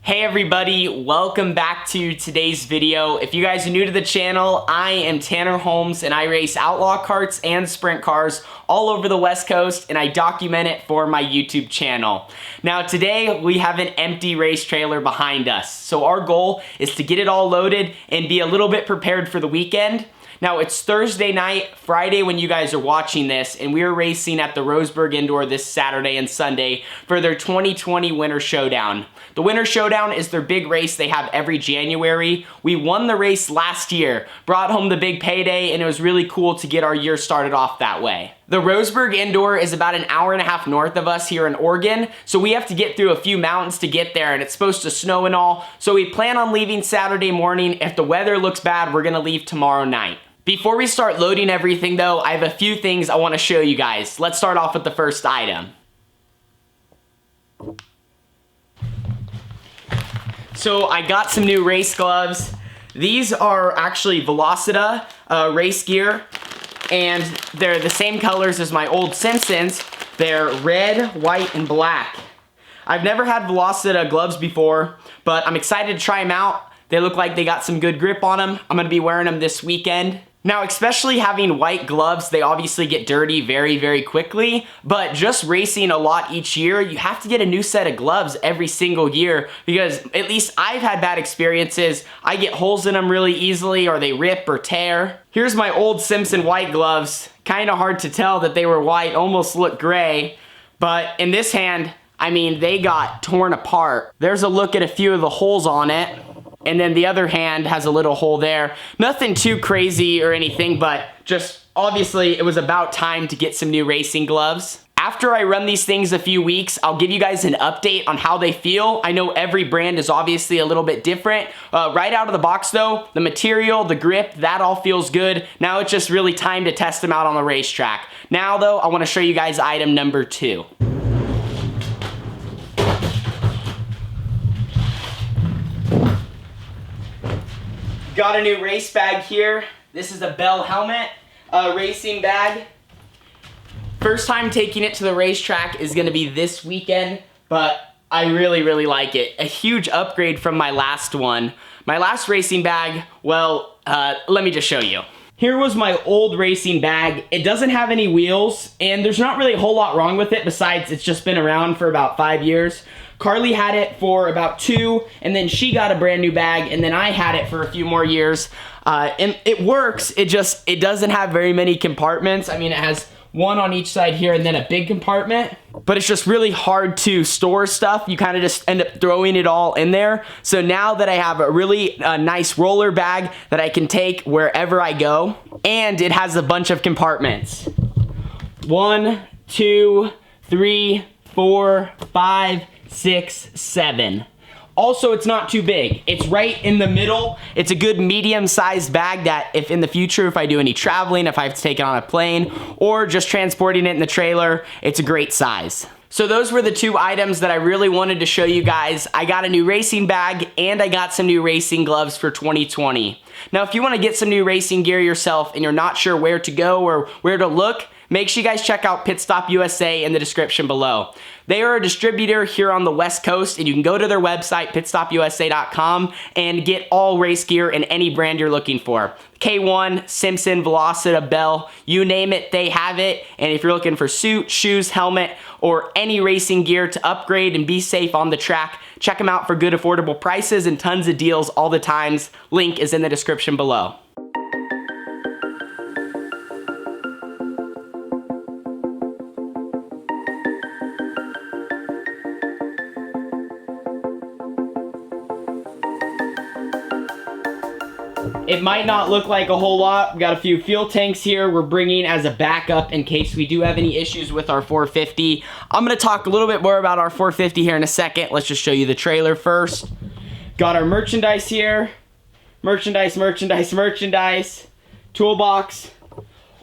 Hey everybody, welcome back to today's video. If you guys are new to the channel, I am Tanner Holmes and I race outlaw karts and sprint cars all over the West Coast and I document it for my YouTube channel. Now today we have an empty race trailer behind us. So our goal is to get it all loaded and be a little bit prepared for the weekend. Now it's Thursday night, Friday when you guys are watching this, and we are racing at the Roseburg Indoor this Saturday and Sunday for their 2020 Winter Showdown. The Winter Showdown is their big race they have every January. We won the race last year, brought home the big payday, and it was really cool to get our year started off that way. The Roseburg Indoor is about an hour and a half north of us here in Oregon, so we have to get through a few mountains to get there, and it's supposed to snow and all, so we plan on leaving Saturday morning. If the weather looks bad, we're gonna leave tomorrow night. Before we start loading everything though, I have a few things I want to show you guys. Let's start off with the first item. So I got some new race gloves. These are actually Velocita race gear, and they're the same colors as my old Simpsons. They're red, white, and black. I've never had Velocita gloves before, but I'm excited to try them out. They look like they got some good grip on them. I'm gonna be wearing them this weekend. Now, especially having white gloves, they obviously get dirty very, very quickly, but just racing a lot each year, you have to get a new set of gloves every single year because at least I've had bad experiences. I get holes in them really easily or they rip or tear. Here's my old Simpson white gloves. Kind of hard to tell that they were white, almost look gray, but in this hand, I mean, they got torn apart. There's a look at a few of the holes on it. And then the other hand has a little hole there. Nothing too crazy or anything, but just obviously it was about time to get some new racing gloves. After I run these things a few weeks, I'll give you guys an update on how they feel. I know every brand is obviously a little bit different. Right out of the box though, the material, the grip, that all feels good. Now it's just really time to test them out on the racetrack. Now though, I want to show you guys item number 2. Got a new race bag here. This is a Bell helmet racing bag. First time taking it to the racetrack is gonna be this weekend, but I really, really like it. A huge upgrade from my last one. My last racing bag, well, let me just show you. Here was my old racing bag. It doesn't have any wheels, and there's not really a whole lot wrong with it besides it's just been around for about 5 years. Carly had it for about 2, and then she got a brand new bag, and then I had it for a few more years. And it works, it doesn't have very many compartments. I mean, it has one on each side here and then a big compartment, but it's just really hard to store stuff. You kind of just end up throwing it all in there. So now that I have a really nice roller bag that I can take wherever I go, and it has a bunch of compartments. 1, 2, 3, 4, 5, 6, 7. Also, it's not too big. It's right in the middle. It's a good medium-sized bag that if in the future, if I do any traveling, if I have to take it on a plane, or just transporting it in the trailer, it's a great size. So those were the 2 items that I really wanted to show you guys. I got a new racing bag and I got some new racing gloves for 2020. Now, if you want to get some new racing gear yourself and you're not sure where to go or where to look, make sure you guys check out Pitstop USA in the description below. They are a distributor here on the West Coast, and you can go to their website, pitstopusa.com, and get all race gear in any brand you're looking for. K1, Simpson, Velocita, Bell, you name it, they have it. And if you're looking for suit, shoes, helmet, or any racing gear to upgrade and be safe on the track, check them out for good affordable prices and tons of deals all the times. Link is in the description below. It might not look like a whole lot. We got a few fuel tanks here we're bringing as a backup in case we do have any issues with our 450. I'm gonna talk a little bit more about our 450 here in a second. Let's just show you the trailer first. Got our merchandise here. Merchandise, merchandise, merchandise. Toolbox.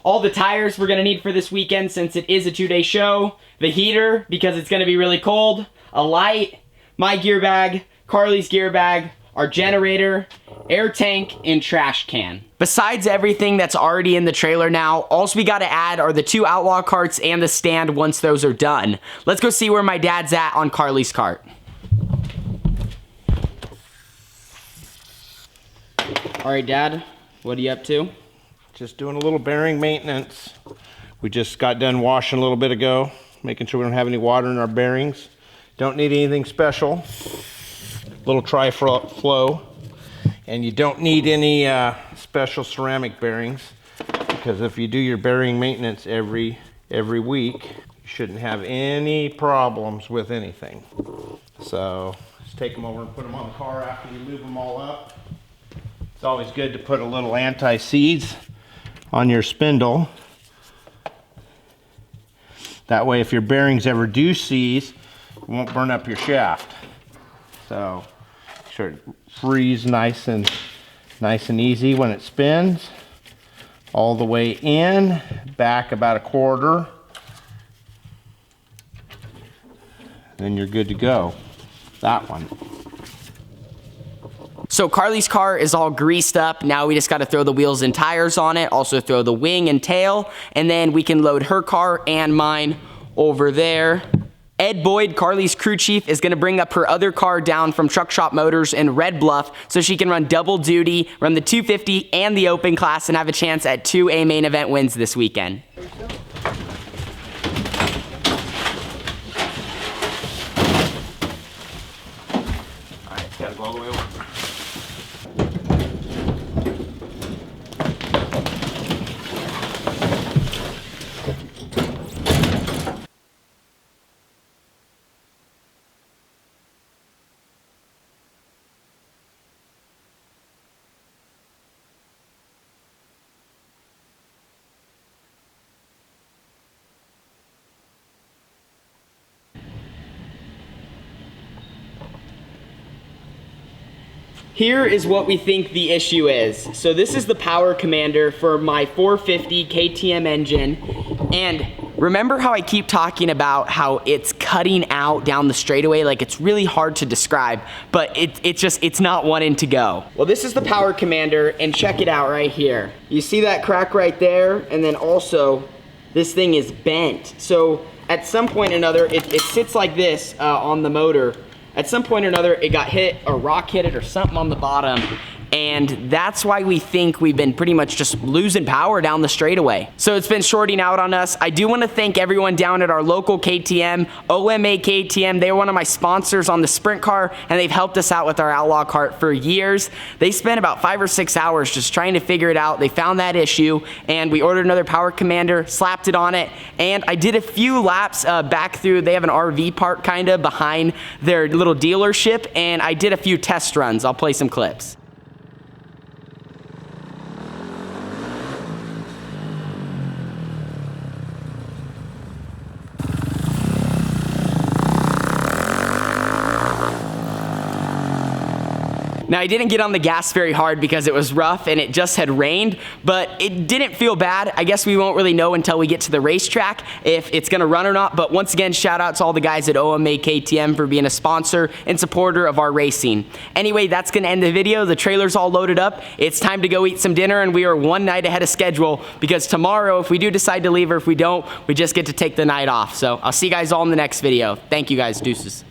All the tires we're gonna need for this weekend since it is a 2-day show. The heater because it's gonna be really cold. A light. My gear bag. Carly's gear bag. Our generator, air tank, and trash can. Besides everything that's already in the trailer now, all we gotta add are the 2 outlaw carts and the stand once those are done. Let's go see where my dad's at on Carly's cart. All right, Dad, what are you up to? Just doing a little bearing maintenance. We just got done washing a little bit ago, making sure we don't have any water in our bearings. Don't need anything special. Little tri-flow. And you don't need any special ceramic bearings, because if you do your bearing maintenance every week, you shouldn't have any problems with anything. So just take them over and put them on the car after you lube them all up. It's always good to put a little anti-seize on your spindle. That way, if your bearings ever do seize, it won't burn up your shaft. So make sure it frees nice and easy when it spins. All the way in, back about a quarter. Then you're good to go. That one. So Carly's car is all greased up. Now we just got to throw the wheels and tires on it, also throw the wing and tail, and then we can load her car and mine over there. Ed Boyd, Carly's crew chief, is gonna bring up her other car down from Truck Shop Motors in Red Bluff so she can run double duty, run the 250 and the open class, and have a chance at 2 A main event wins this weekend. All right, gotta go all the way over. Here is what we think the issue is. So this is the power commander for my 450 KTM engine. And remember how I keep talking about how it's cutting out down the straightaway? Like, it's really hard to describe, but it's not wanting to go. Well, this is the power commander, and check it out right here. You see that crack right there? And then also, this thing is bent. So at some point or another, it sits like this on the motor. At some point or another, it got hit, or rock hit it, or something on the bottom. And that's why we think we've been pretty much just losing power down the straightaway. So it's been shorting out on us. I do want to thank everyone down at our local KTM, OMA KTM. They were one of my sponsors on the sprint car, and they've helped us out with our Outlaw kart for years. They spent about 5 or 6 hours just trying to figure it out. They found that issue, and we ordered another power commander, slapped it on it, and I did a few laps back through. They have an RV park kind of behind their little dealership, and I did a few test runs. I'll play some clips. Now, I didn't get on the gas very hard because it was rough and it just had rained, but it didn't feel bad. I guess we won't really know until we get to the racetrack if it's gonna run or not, but once again, shout out to all the guys at OMA KTM for being a sponsor and supporter of our racing. Anyway, that's gonna end the video. The trailer's all loaded up. It's time to go eat some dinner, and we are one night ahead of schedule because tomorrow, if we do decide to leave or if we don't, we just get to take the night off. So I'll see you guys all in the next video. Thank you guys, deuces.